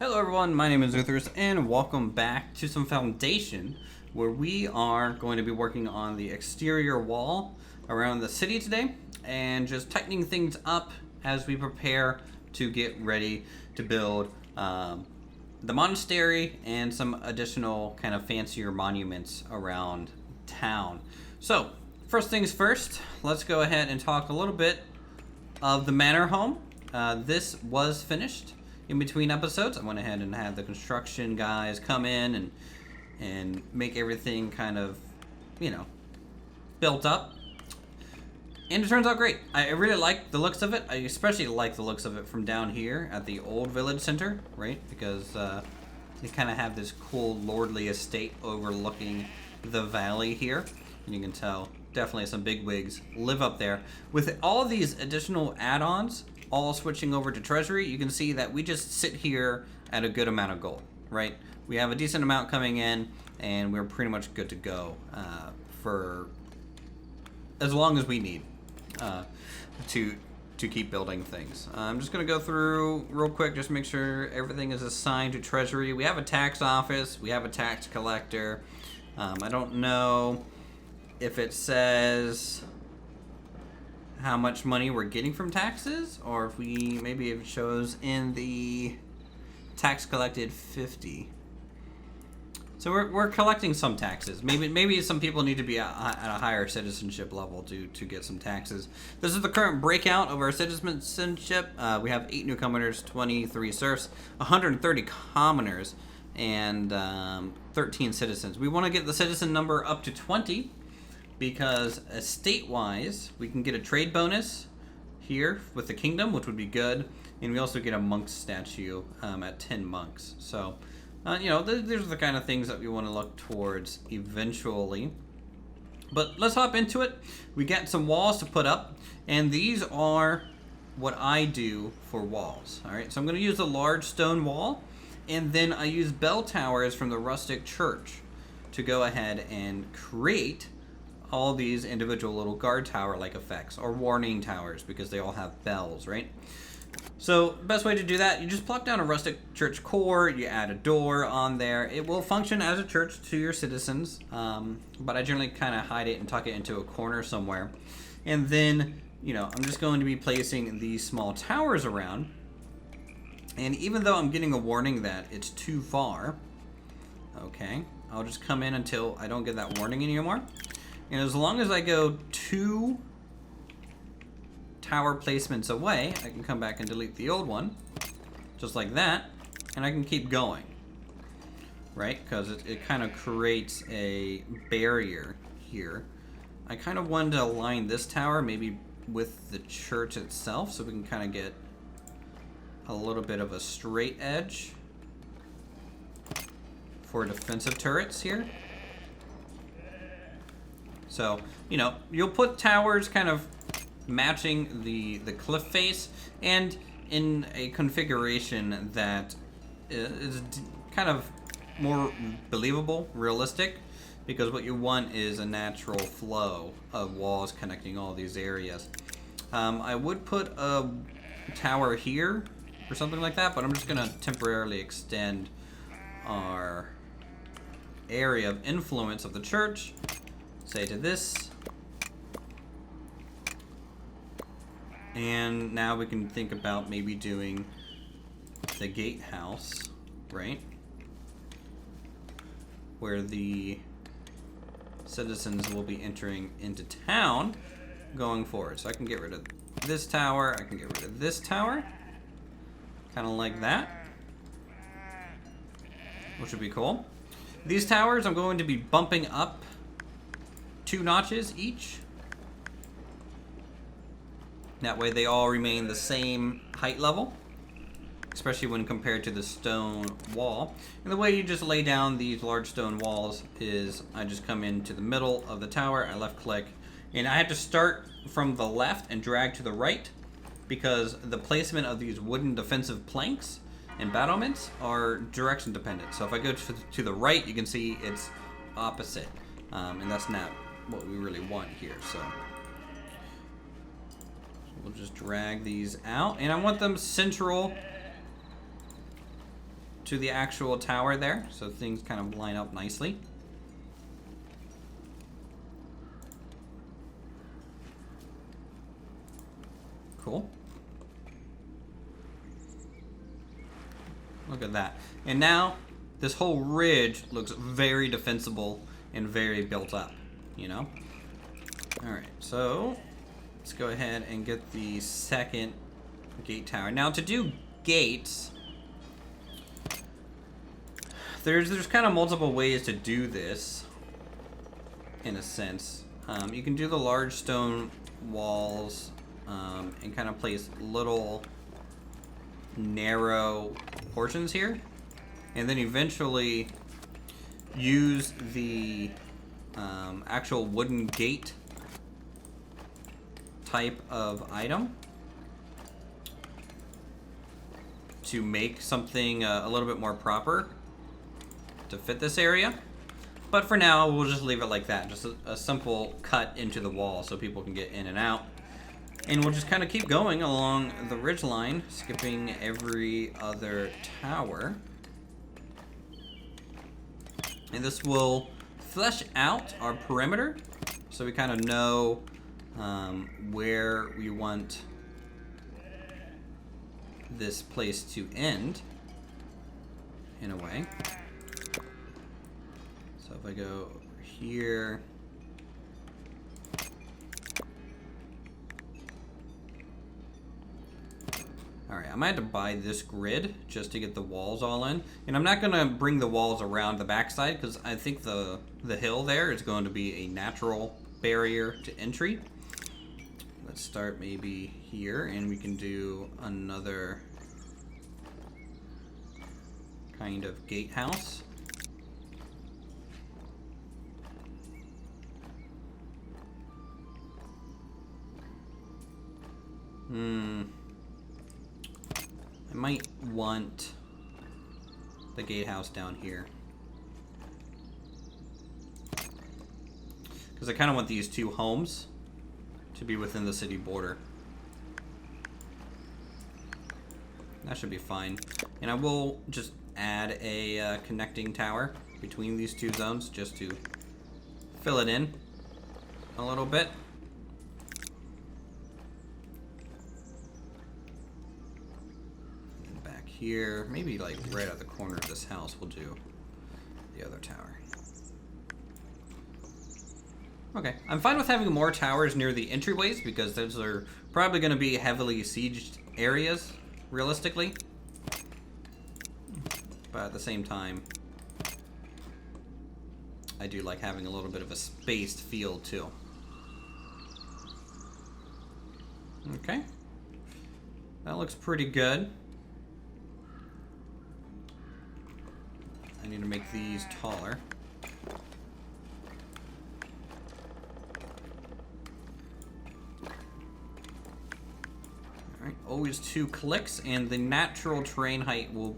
Hello everyone, my name is Uthris and welcome back to some Foundation, where we are going to be working on the exterior wall around the city today and just tightening things up as we prepare to get ready to build the monastery and some additional kind of fancier monuments around town. So first things first, let's go ahead and talk a little bit of the manor home. This was finished. In between episodes, I went ahead and had the construction guys come in and make everything kind of, built up. And it turns out great. I really like the looks of it. I especially like the looks of it from down here at the old village center, right? Because they kind of have this cool lordly estate overlooking the valley here. And you can tell definitely some bigwigs live up there. With all these additional add-ons, all switching over to Treasury, you can see that we just sit here at a good amount of gold, right? We have a decent amount coming in, and we're pretty much good to go for as long as we need to keep building things. I'm just going to go through real quick, just make sure everything is assigned to Treasury. We have a tax office, we have a tax collector. I don't know if it says how much money we're getting from taxes, or if maybe it shows in the tax collected 50. So we're collecting some taxes. Maybe some people need to be at a higher citizenship level to get some taxes. This is the current breakout of our citizenship. We have 8 newcomers, 23 serfs, 130 commoners, and 13 citizens. We want to get the citizen number up to 20. Because estate-wise, we can get a trade bonus here with the kingdom, which would be good, and we also get a monk's statue at 10 monks. So, these are the kind of things that we want to look towards eventually. But let's hop into it. We got some walls to put up, and these are what I do for walls. All right, so I'm going to use a large stone wall, and then I use bell towers from the rustic church to go ahead and create all these individual little guard tower like effects, or warning towers, because they all have bells, right? So best way to do that, you just plop down a rustic church core, you add a door on there. It will function as a church to your citizens, but I generally kind of hide it and tuck it into a corner somewhere. And then, I'm just going to be placing these small towers around. And even though I'm getting a warning that it's too far, okay, I'll just come in until I don't get that warning anymore. And as long as I go 2 tower placements away, I can come back and delete the old one, just like that, and I can keep going, right? Because it kind of creates a barrier here. I kind of wanted to align this tower maybe with the church itself, so we can kind of get a little bit of a straight edge for defensive turrets here. So, you'll put towers kind of matching the cliff face and in a configuration that is kind of more believable, realistic, because what you want is a natural flow of walls connecting all these areas. I would put a tower here or something like that, but I'm just going to temporarily extend our area of influence of the church. Say to this, and now we can think about maybe doing the gatehouse, right, where the citizens will be entering into town going forward. So I can get rid of this tower, I can get rid of this tower, kind of like that, which would be cool. These towers I'm going to be bumping up 2 notches each. That way they all remain the same height level, especially when compared to the stone wall. And the way you just lay down these large stone walls is I just come into the middle of the tower, I left click, and I have to start from the left and drag to the right because the placement of these wooden defensive planks and battlements are direction dependent. So if I go to the right, you can see it's opposite, and that's not what we really want here. So we'll just drag these out, and I want them central to the actual tower there, so things kind of line up nicely. Cool. Look at that. And now this whole ridge looks very defensible and very built up, you know? Alright, so let's go ahead and get the second gate tower. Now to do gates, there's kind of multiple ways to do this, in a sense. You can do the large stone walls and kind of place little narrow portions here, and then eventually use the actual wooden gate type of item to make something a little bit more proper to fit this area. But for now, we'll just leave it like that, just a simple cut into the wall so people can get in and out. And we'll just kind of keep going along the ridge line, skipping every other tower. And this will flesh out our perimeter, so we kind of know where we want this place to end, in a way. So if I go over here, alright, I might have to buy this grid just to get the walls all in. And I'm not going to bring the walls around the backside because I think the hill there is going to be a natural barrier to entry. Let's start maybe here, and we can do another kind of gatehouse. I might want the gatehouse down here, because I kind of want these two homes to be within the city border. That should be fine. And I will just add a connecting tower between these two zones just to fill it in a little bit. And back here, maybe like right at the corner of this house, we'll do the other tower. Okay, I'm fine with having more towers near the entryways because those are probably going to be heavily sieged areas, realistically. But at the same time, I do like having a little bit of a spaced field too. Okay, that looks pretty good. I need to make these taller. Alright, always 2 clicks, and the natural terrain height will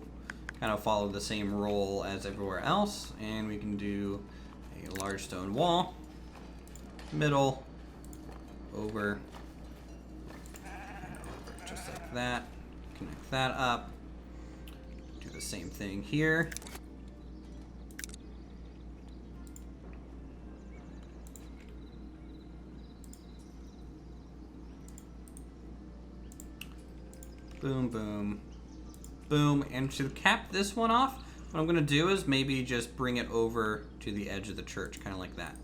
kind of follow the same rule as everywhere else. And we can do a large stone wall, middle, over, and over, just like that. Connect that up. Do the same thing here. Boom, boom, boom. And to cap this one off, what I'm going to do is maybe just bring it over to the edge of the church, kind of like that.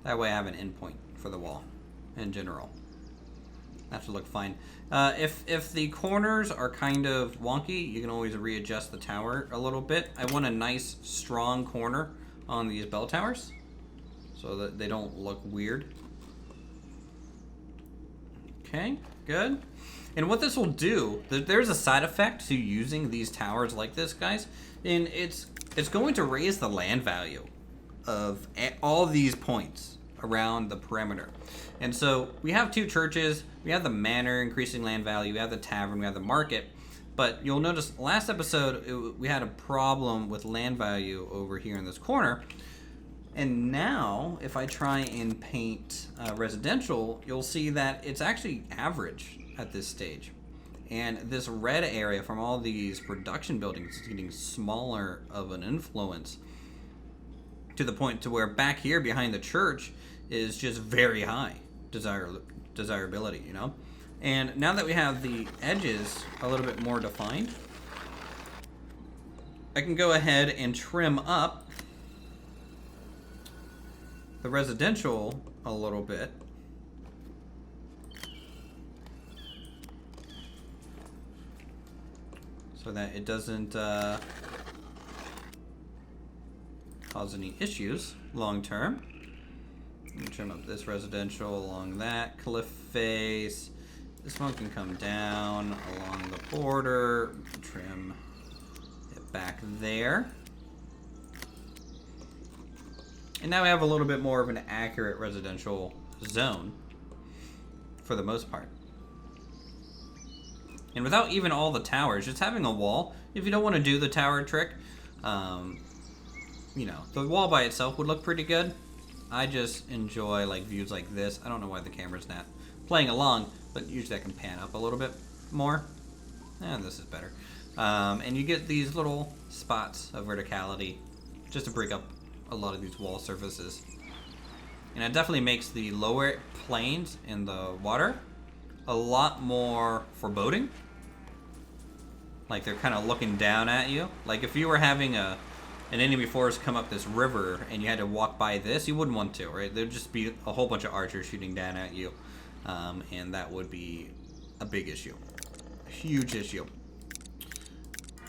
That way I have an endpoint for the wall in general. That should look fine. If the corners are kind of wonky, you can always readjust the tower a little bit. I want a nice, strong corner on these bell towers so that they don't look weird. Okay, good. And what this will do, there's a side effect to using these towers like this, guys, and it's going to raise the land value of all these points around the perimeter. And so we have 2 churches, we have the manor increasing land value, we have the tavern, we have the market, but you'll notice last episode we had a problem with land value over here in this corner. And now, if I try and paint residential, you'll see that it's actually average at this stage. And this red area from all these production buildings is getting smaller of an influence, to the point to where back here behind the church is just very high desirability, you know? And now that we have the edges a little bit more defined, I can go ahead and trim up the residential a little bit. So that it doesn't cause any issues long term. Let me trim up this residential along that cliff face. This one can come down along the border. Trim it back there. And now we have a little bit more of an accurate residential zone for the most part. And without even all the towers, just having a wall, if you don't want to do the tower trick, you know, the wall by itself would look pretty good. I just enjoy like views like this. I don't know why the camera's not playing along, but usually I can pan up a little bit more. And this is better. And you get these little spots of verticality just to break up a lot of these wall surfaces. And it definitely makes the lower planes in the water a lot more foreboding. Like they're kind of looking down at you. Like if you were having an enemy force come up this river and you had to walk by this, you wouldn't want to, right? There'd just be a whole bunch of archers shooting down at you. And that would be a big issue. A huge issue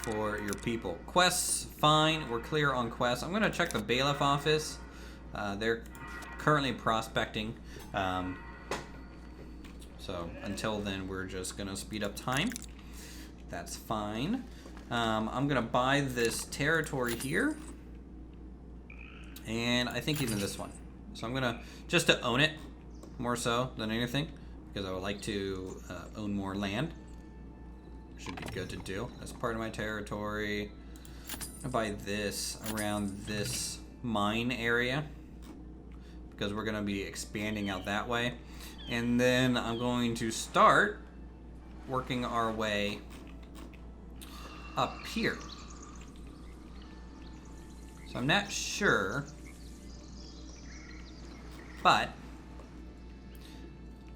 for your people. Quests, fine. We're clear on quests. I'm going to check the bailiff office. They're currently prospecting. So until then, we're just going to speed up time. That's fine. I'm going to buy this territory here. And I think even this one. So I'm going to, just to own it more so than anything, because I would like to own more land. Should be good to do. That's part of my territory. I'll buy this around this mine area, because we're going to be expanding out that way. And then I'm going to start working our way up here. So I'm not sure, but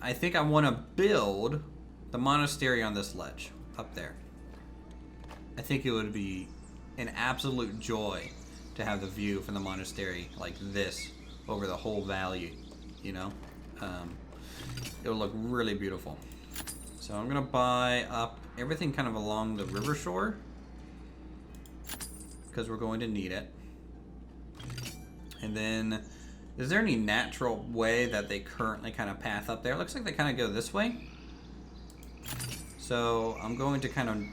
I think I want to build the monastery on this ledge up there. I think it would be an absolute joy to have the view from the monastery like this over the whole valley, you know? It'll look really beautiful. So I'm gonna buy up everything kind of along the river shore, because we're going to need it. And then, is there any natural way that they currently kind of path up there? It looks like they kind of go this way. So I'm going to kind of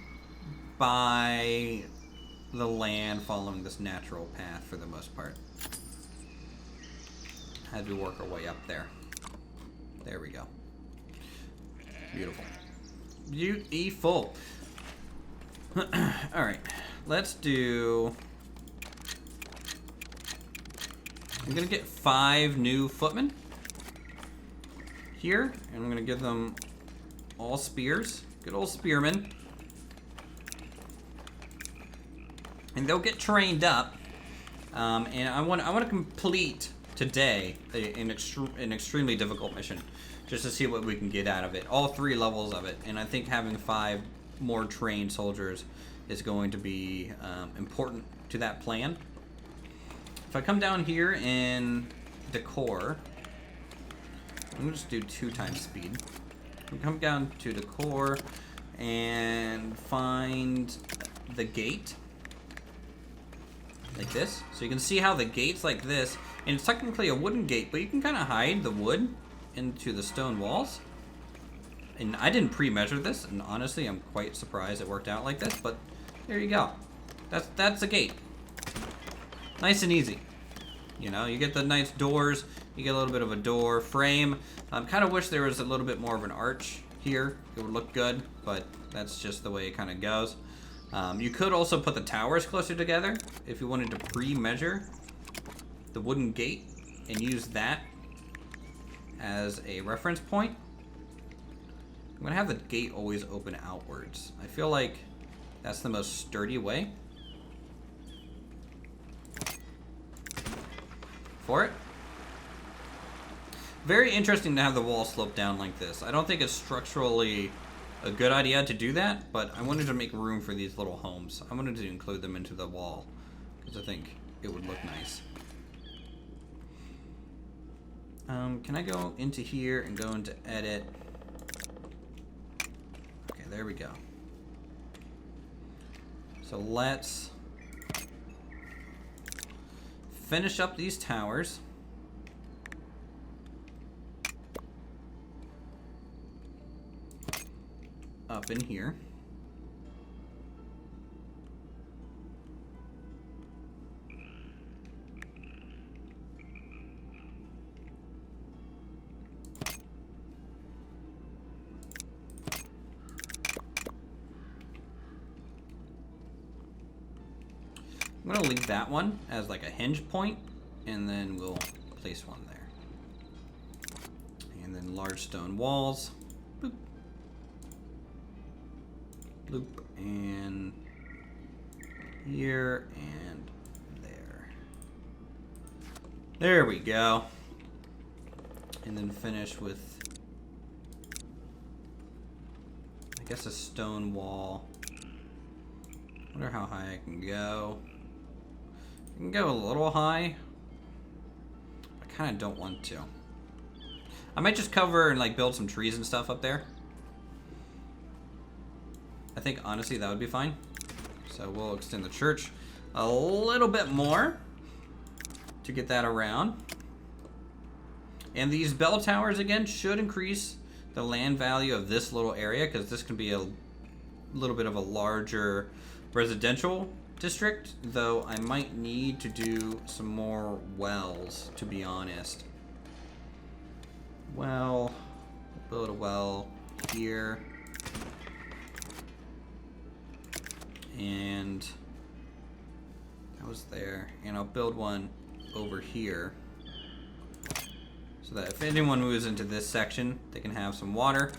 buy the land following this natural path for the most part, as we work our way up there. There we go. Beautiful. Beautiful. Alright, let's do... I'm going to get 5 new footmen here, and I'm going to give them all spears. Good old spearmen. And they'll get trained up. And I want to complete today an extremely difficult mission, just to see what we can get out of it. All 3 levels of it, and I think having 5 more trained soldiers is going to be important to that plan. If I come down here in decor, I'm gonna just do 2 times speed. I'm come down to decor and find the gate like this. So you can see how the gate's like this, and it's technically a wooden gate, but you can kind of hide the wood into the stone walls. And I didn't pre-measure this, and honestly, I'm quite surprised it worked out like this, but there you go. That's a gate. Nice and easy. You know, you get the nice doors, you get a little bit of a door frame. Kind of wish there was a little bit more of an arch here. It would look good, but that's just the way it kind of goes. You could also put the towers closer together if you wanted to pre-measure the wooden gate and use that as a reference point. I'm gonna have the gate always open outwards. I feel like that's the most sturdy way for it. Very interesting to have the wall slope down like this. I don't think it's structurally a good idea to do that, but I wanted to make room for these little homes. I wanted to include them into the wall because I think it would look nice. Can I go into here and go into edit? Okay, there we go. So let's finish up these towers. Up in here. I'm gonna leave that one as like a hinge point, and then we'll place one there. And then large stone walls. Boop. Loop, and here, and there. There we go. And then finish with, I guess, a stone wall. Wonder how high I can go. I can go a little high. I kind of don't want to. I might just cover and like build some trees and stuff up there. I think honestly that would be fine. So we'll extend the church a little bit more to get that around. And these bell towers again should increase the land value of this little area, because this can be a little bit of a larger residential district, though I might need to do some more wells, to be honest. Well, build a well here. And that was there. And I'll build one over here, so that if anyone moves into this section, they can have some water,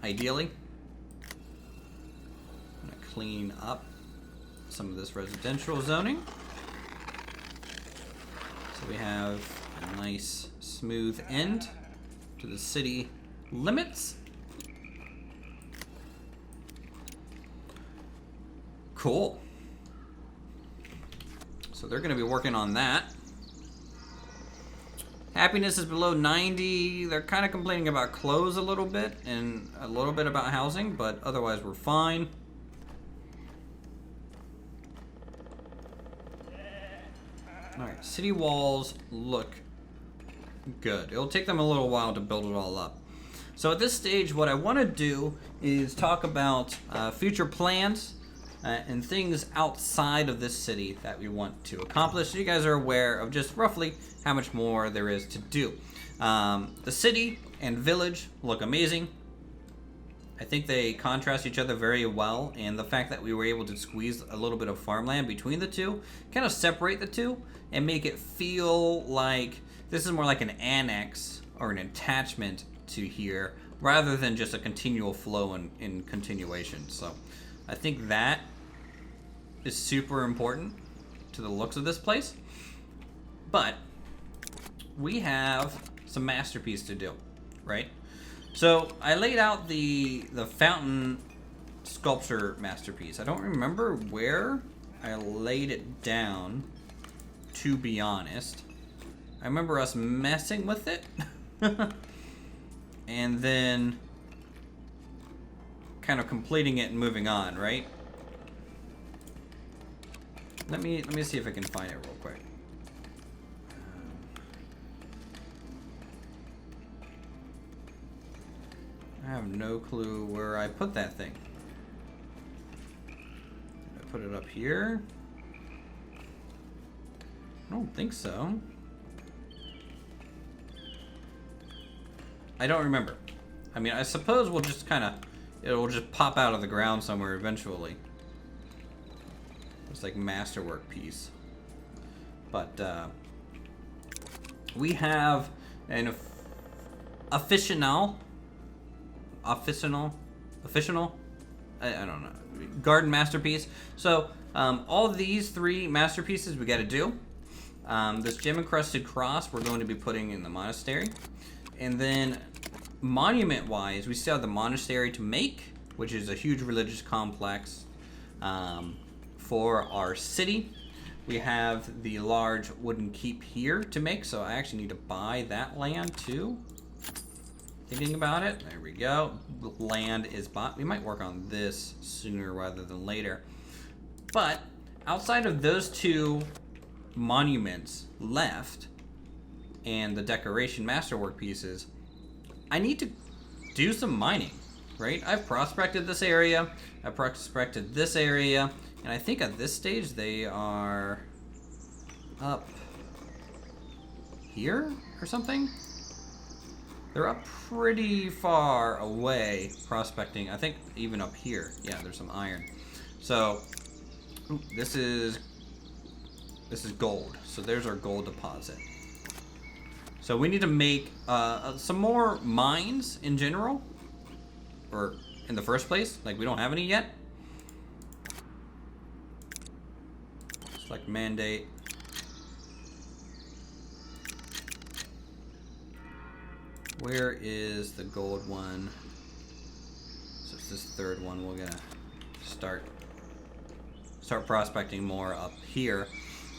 ideally. I'm gonna clean up some of this residential zoning, so we have a nice smooth end to the city limits. Cool. So they're going to be working on that. Happiness is below 90. They're kind of complaining about clothes a little bit and a little bit about housing, but otherwise we're fine. Alright, city walls look good. It'll take them a little while to build it all up. So at this stage, what I want to do is talk about future plans and things outside of this city that we want to accomplish, so you guys are aware of just roughly how much more there is to do. The city and village look amazing. I think they contrast each other very well, and the fact that we were able to squeeze a little bit of farmland between the two, kind of separate the two and make it feel like this is more like an annex or an attachment to here, rather than just a continual flow in continuation. So I think that is super important to the looks of this place. But we have some masterpiece to do, right? So I laid out the fountain sculpture masterpiece. I don't remember where I laid it down, to be honest. I remember us messing with it and then kind of completing it and moving on, right? Let me see if I can find it real quick. I have no clue where I put that thing. Did I put it up here? I don't think so. I don't remember. I mean, I suppose we'll just kind of, it'll just pop out of the ground somewhere eventually. It's like masterwork piece. But we have an aficionado official, I don't know, garden masterpiece. So all of these 3 masterpieces we got to do. This gem encrusted cross we're going to be putting in the monastery, and then monument wise we still have the monastery to make, which is a huge religious complex for our city. We have the large wooden keep here to make, so I actually need to buy that land too. Thinking about it, there we go. Land is bought. We might work on this sooner rather than later. But outside of those 2 monuments left and the decoration masterwork pieces, I need to do some mining, right? I've prospected this area, I've prospected this area, and I think at this stage they are up here or something. They're up pretty far away prospecting. I think even up here. Yeah, there's some iron. So this is gold. So there's our gold deposit. So we need to make some more mines in general, or in the first place. Like, we don't have any yet. Select mandate. Where is the gold one? So it's this 3rd one. We're gonna start prospecting more up here,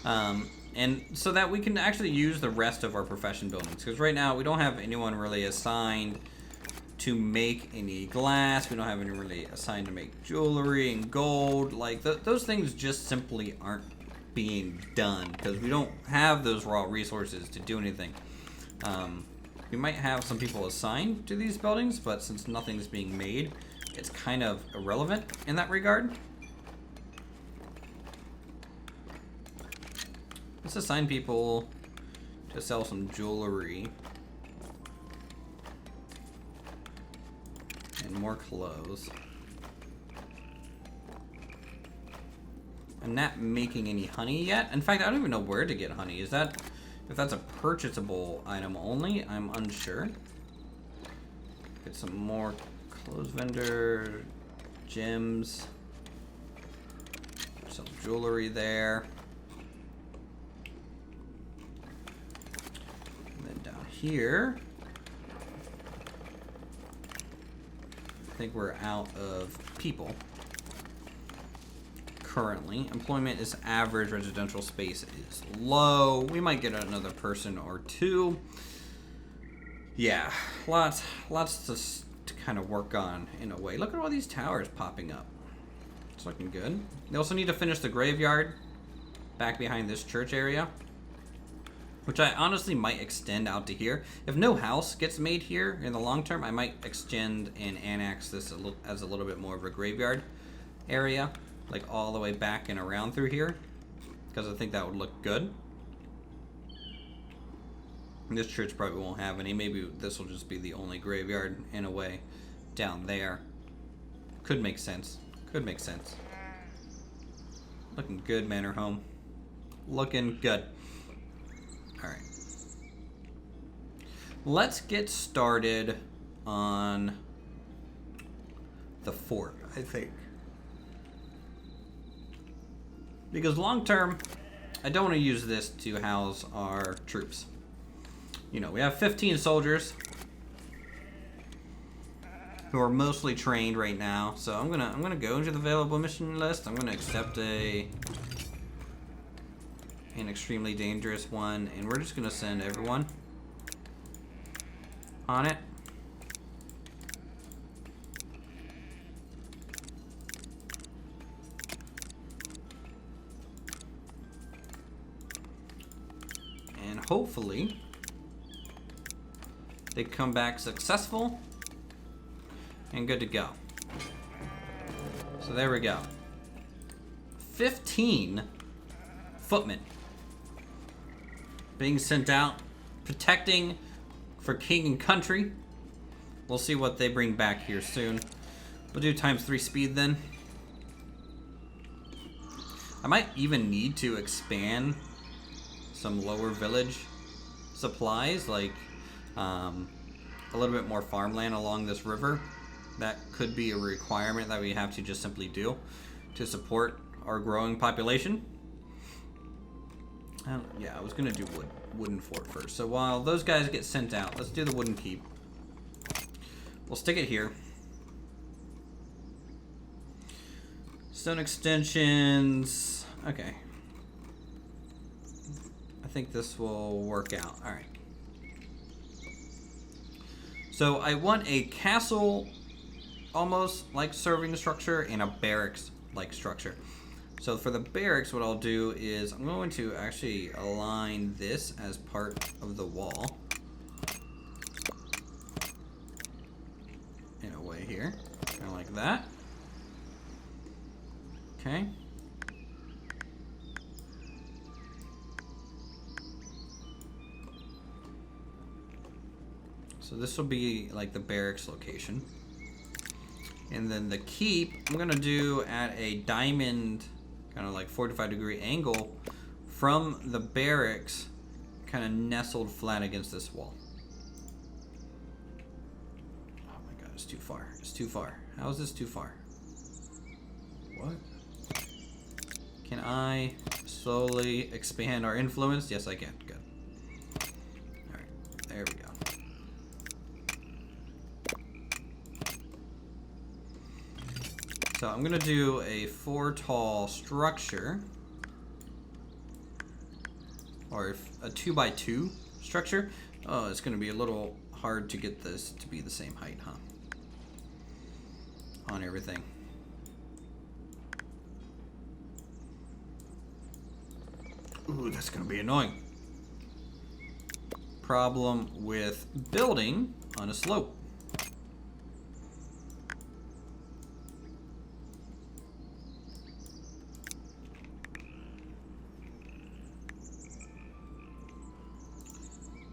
and so that we can actually use the rest of our profession buildings. Because right now we don't have anyone really assigned to make any glass. We don't have anyone really assigned to make jewelry and gold. Like those things just simply aren't being done because we don't have those raw resources to do anything. We might have some people assigned to these buildings, but since nothing's being made, it's kind of irrelevant in that regard. Let's assign people to sell some jewelry and more clothes. I'm not making any honey yet. In fact, I don't even know where to get honey. Is that, if that's a purchasable item only? I'm unsure. Get some more clothes vendor, gems, some jewelry there. And then down here, I think we're out of people. Currently, employment is average, residential space is low. We might get another person or 2. Yeah, lots to kind of work on in a way. Look at all these towers popping up. It's looking good. They also need to finish the graveyard back behind this church area, which I honestly might extend out to here. If no house gets made here in the long term, I might extend and annex this as a little bit more of a graveyard area. Like all the way back and around through here, because I think that would look good. And this church probably won't have any. Maybe this will just be the only graveyard in a way down there. Could make sense. Could make sense. Looking good, Manor Home. Looking good. Alright. Let's get started on the fort, I think. Because long term, I don't want to use this to house our troops. You know, we have 15 soldiers who are mostly trained right now. So I'm gonna go into the available mission list. I'm gonna accept an extremely dangerous one, and we're just gonna send everyone on it. Hopefully they come back successful and good to go. So there we go. 15 footmen being sent out, protecting for king and country. We'll see what they bring back here soon. We'll do ×3 speed then. I might even need to expand some lower village supplies, like a little bit more farmland along this river, that could be a requirement that we have to just simply do to support our growing population. Yeah, I was gonna do wooden fort first. So while those guys get sent out, let's do the wooden keep. We'll stick it here. Stone extensions. Okay. I think this will work out. All right. So I want a castle almost like serving structure and a barracks like structure. So for the barracks, what I'll do is I'm going to actually align this as part of the wall. In a way here, kind of like that. Okay. So this will be like the barracks location. And then the keep, I'm gonna do at a diamond, kind of like 45-degree angle from the barracks, kind of nestled flat against this wall. Oh my god, it's too far. It's too far. How is this too far? What? Can I slowly expand our influence? Yes, I can. Good. Alright, there we go. So I'm gonna do a 4 tall structure, or a 2x2 structure. Oh, it's gonna be a little hard to get this to be the same height, huh? On everything. Ooh, that's gonna be annoying. Problem with building on a slope.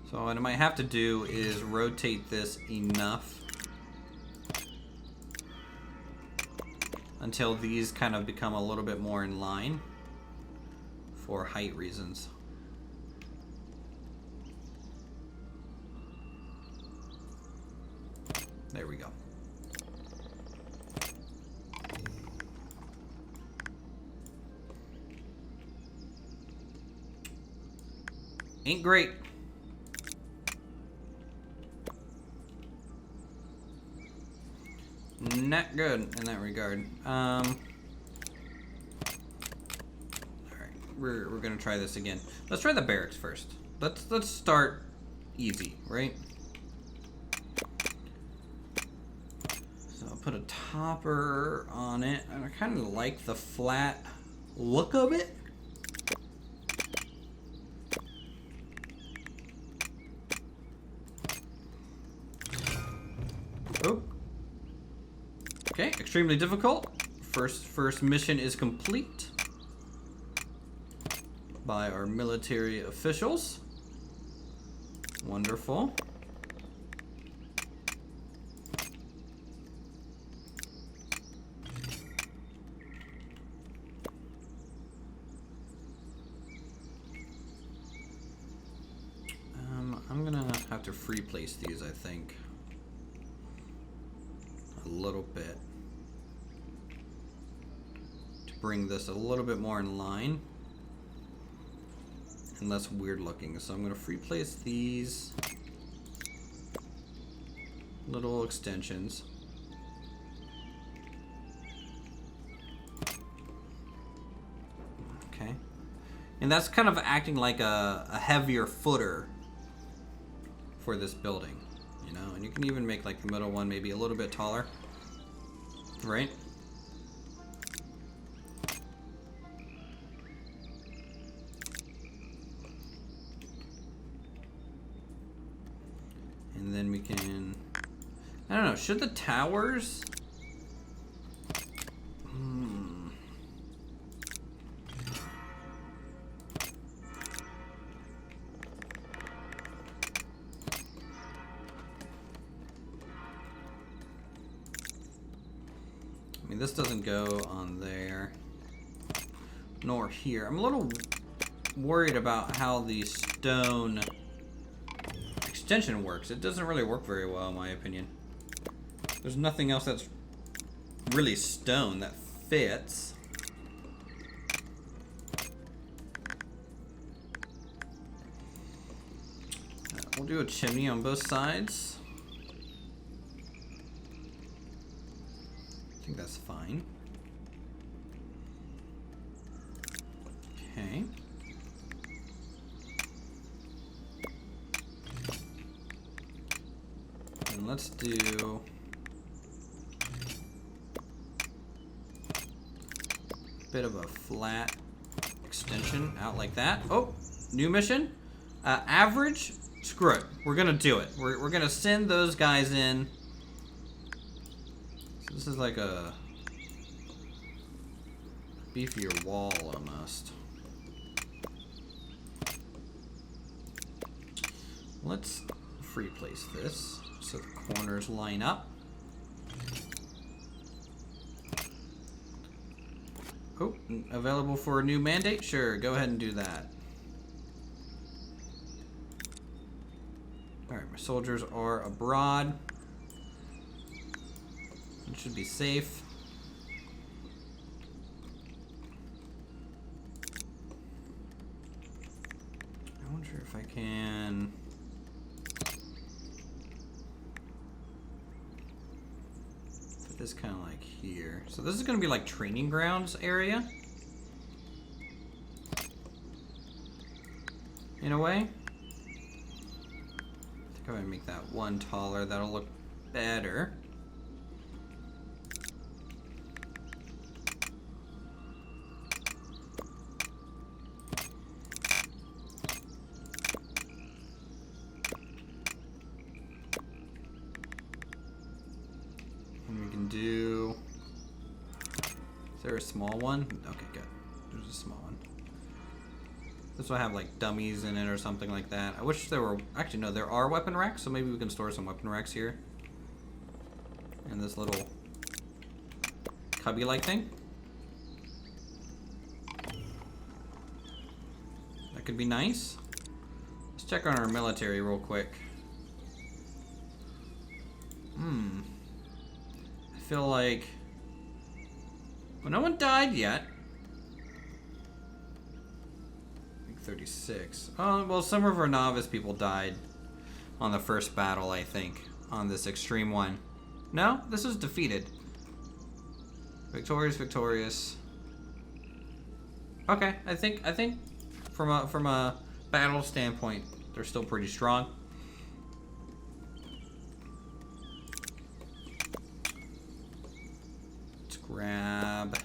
So what I might have to do is rotate this enough until these kind of become a little bit more in line for height reasons. There we go. Ain't great. Not good in that regard. All right, we're gonna try this again. Let's try the barracks first. Let's start easy, right? So I'll put a topper on it, and I kind of like the flat look of it. Oh. Okay, extremely difficult. First mission is complete by our military officials. Wonderful. I'm gonna have to free place these, I think. A little bit. To bring this a little bit more in line. And less weird looking. So I'm gonna free place these little extensions. Okay. And that's kind of acting like a heavier footer for this building, you know, and you can even make like the middle one maybe a little bit taller, right? And then we can, I don't know, should the towers, I mean, this doesn't go on there, nor here. I'm a little worried about how the stone extension works. It doesn't really work very well, in my opinion. There's nothing else that's really stone that fits. We'll do a chimney on both sides. I think that's fine. Okay. And let's do a bit of a flat extension out like that. Oh, new mission. Average. Screw it. We're gonna do it. We're gonna send those guys in. So this is like a beefier wall almost. Let's free place this so the corners line up. Oh, available for a new mandate? Sure, go ahead and do that. Alright, my soldiers are abroad. It should be safe. I wonder if I can... put this kind of like here. So this is going to be like training grounds area. In a way. Go ahead and make that one taller. That'll look better. And we can do... Is there a small one? Okay, good. There's a small one. This will have like dummies in it or something like that. I wish there were... Actually, no, there are weapon racks, so maybe we can store some weapon racks here. And this little cubby-like thing. That could be nice. Let's check on our military real quick. I feel like... Well, no one died yet. 36. Oh, well, some of our novice people died on the first battle, I think, on this extreme one. No, this was defeated. Victorious, victorious. Okay, I think from a battle standpoint, they're still pretty strong. Let's grab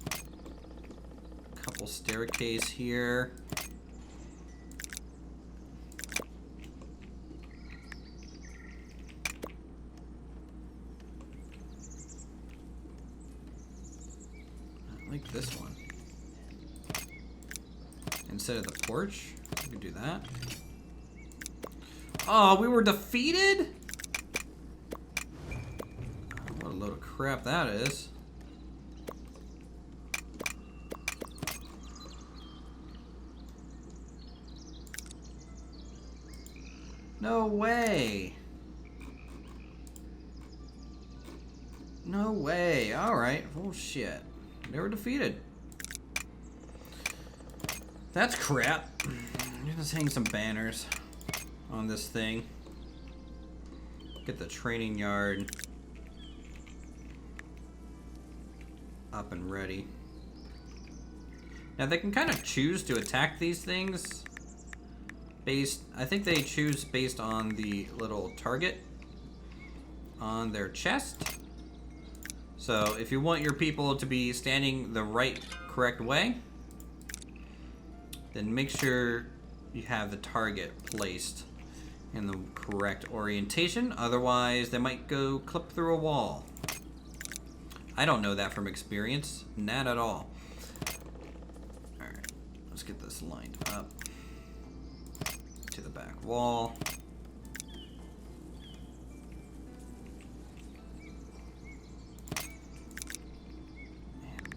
a couple staircase here. Like this one. Instead of the porch, we can do that. Oh, we were defeated? What a load of crap that is. No way. No way. Alright. Oh shit. They were defeated. That's crap. Let's hang some banners on this thing. Get the training yard up and ready. Now they can kind of choose to attack these things based, I think they choose based on the little target on their chest. So if you want your people to be standing the correct way, then make sure you have the target placed in the correct orientation. Otherwise, they might go clip through a wall. I don't know that from experience. Not at all. Alright, let's get this lined up to the back wall.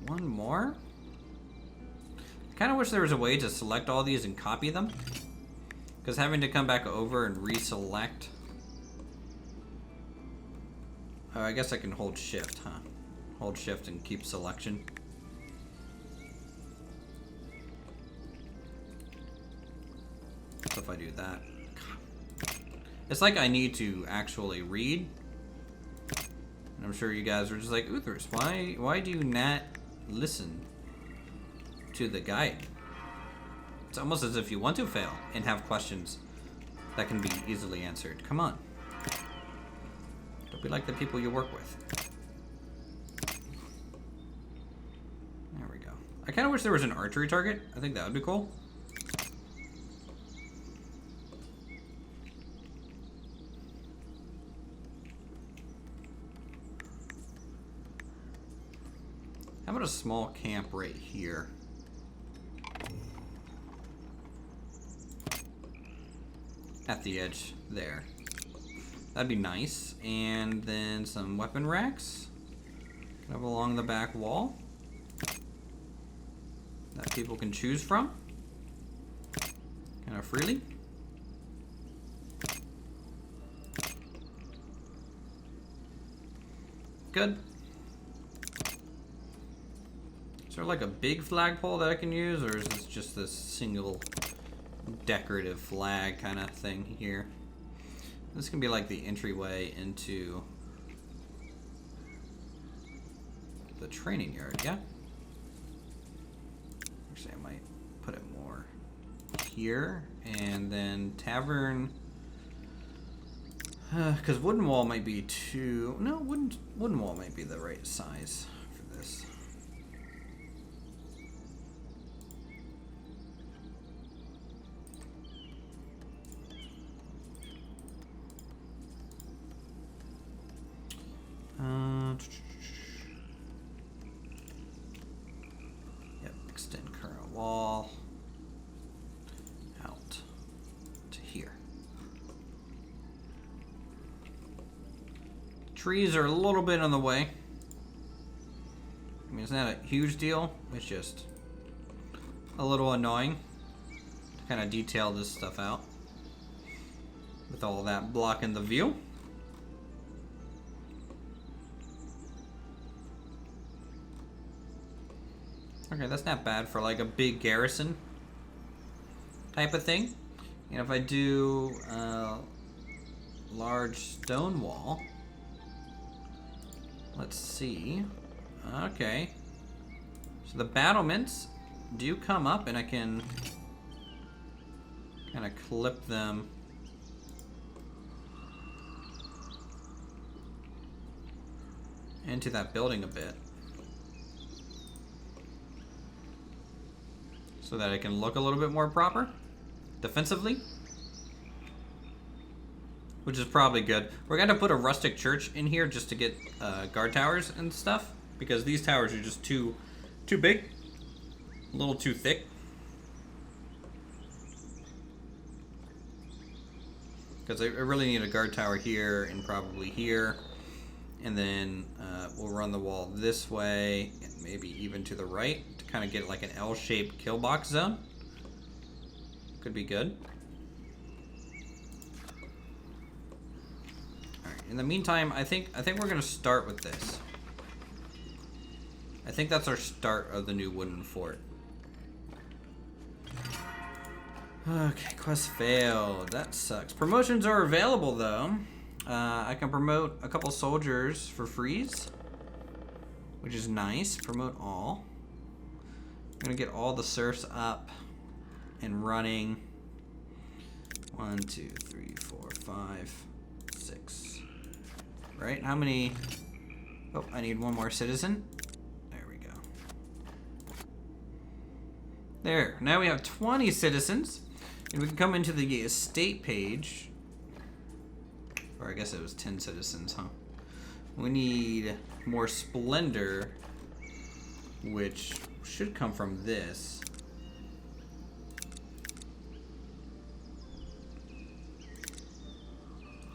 One more. I kind of wish there was a way to select all these and copy them, because having to come back over and reselect, Oh, I guess I can hold shift, huh? Hold shift and keep selection. So if I do that. It's like I need to actually read. And I'm sure you guys are just like, Uthris, why do you not listen to the guide? It's almost as if you want to fail and have questions that can be easily answered. Come on. Don't be like the people you work with. There we go. I kind of wish there was an archery target. I think that would be cool. How about a small camp right here? At the edge there. That'd be nice. And then some weapon racks. Kind of along the back wall. That people can choose from. Kind of freely. Good. Is there like a big flagpole that I can use, or is this just this single decorative flag kind of thing here? This can be like the entryway into the training yard, yeah? Actually, I might put it more here, and then tavern, because wooden wall might be too, no, wooden wall might be the right size for this. Yep, extend current wall out to here. Trees are a little bit on the way. I mean, it's not a huge deal. It's just a little annoying to kind of detail this stuff out with all that blocking the view. Okay, that's not bad for like a big garrison type of thing. And if I do a large stone wall, let's see. Okay. So the battlements do come up, and I can kind of clip them into that building a bit, so that it can look a little bit more proper defensively, which is probably good. We're going to put a rustic church in here just to get guard towers and stuff, because these towers are just too big, a little too thick. Because I really need a guard tower here and probably here, and then we'll run the wall this way and maybe even to the right to kind of get like an L-shaped kill box zone. Could be good. All right. In the meantime, I think we're gonna start with this. I think that's our start of the new wooden fort. Okay, quest failed. That sucks. Promotions are available though. I can promote a couple soldiers for freeze, which is nice. Promote all. I'm gonna get all the serfs up and running. 1, 2, 3, 4, 5, 6. Right? How many? Oh, I need one more citizen. There we go. There. Now we have 20 citizens, and we can come into the estate page. Or I guess it was 10 citizens, huh? We need more splendor, which should come from this.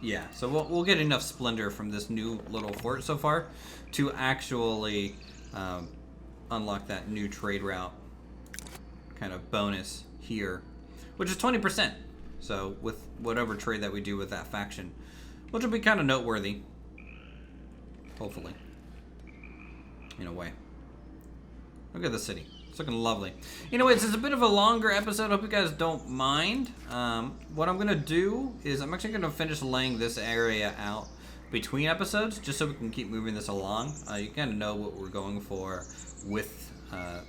Yeah, so we'll get enough splendor from this new little fort so far to actually unlock that new trade route kind of bonus here, which is 20%. So with whatever trade that we do with that faction, which will be kind of noteworthy. hopefully. In a way. Look at the city. It's looking lovely. Anyways, it's a bit of a longer episode. Hope you guys don't mind. What I'm going to do is I'm actually going to finish laying this area out between episodes, just so we can keep moving this along. You kind of know what we're going for with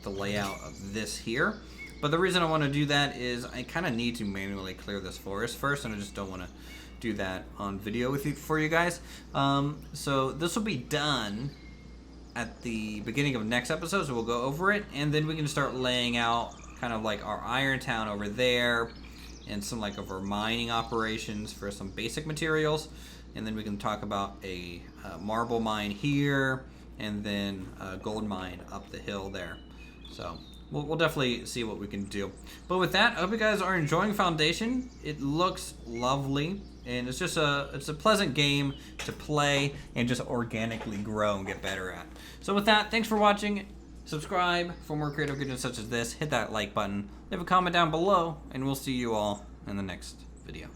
the layout of this here. But the reason I want to do that is I kind of need to manually clear this forest first, and I just don't want to do that on video for you guys. So this will be done at the beginning of next episode, so we'll go over it, and then we can start laying out kind of like our iron town over there, and some like of our mining operations for some basic materials, and then we can talk about a marble mine here, and then a gold mine up the hill there. So we'll definitely see what we can do. But with that, I hope you guys are enjoying Foundation. It looks lovely. And it's just it's a pleasant game to play and just organically grow and get better at. So with that, thanks for watching. Subscribe for more creative goodness such as this. Hit that like button. Leave a comment down below, and we'll see you all in the next video.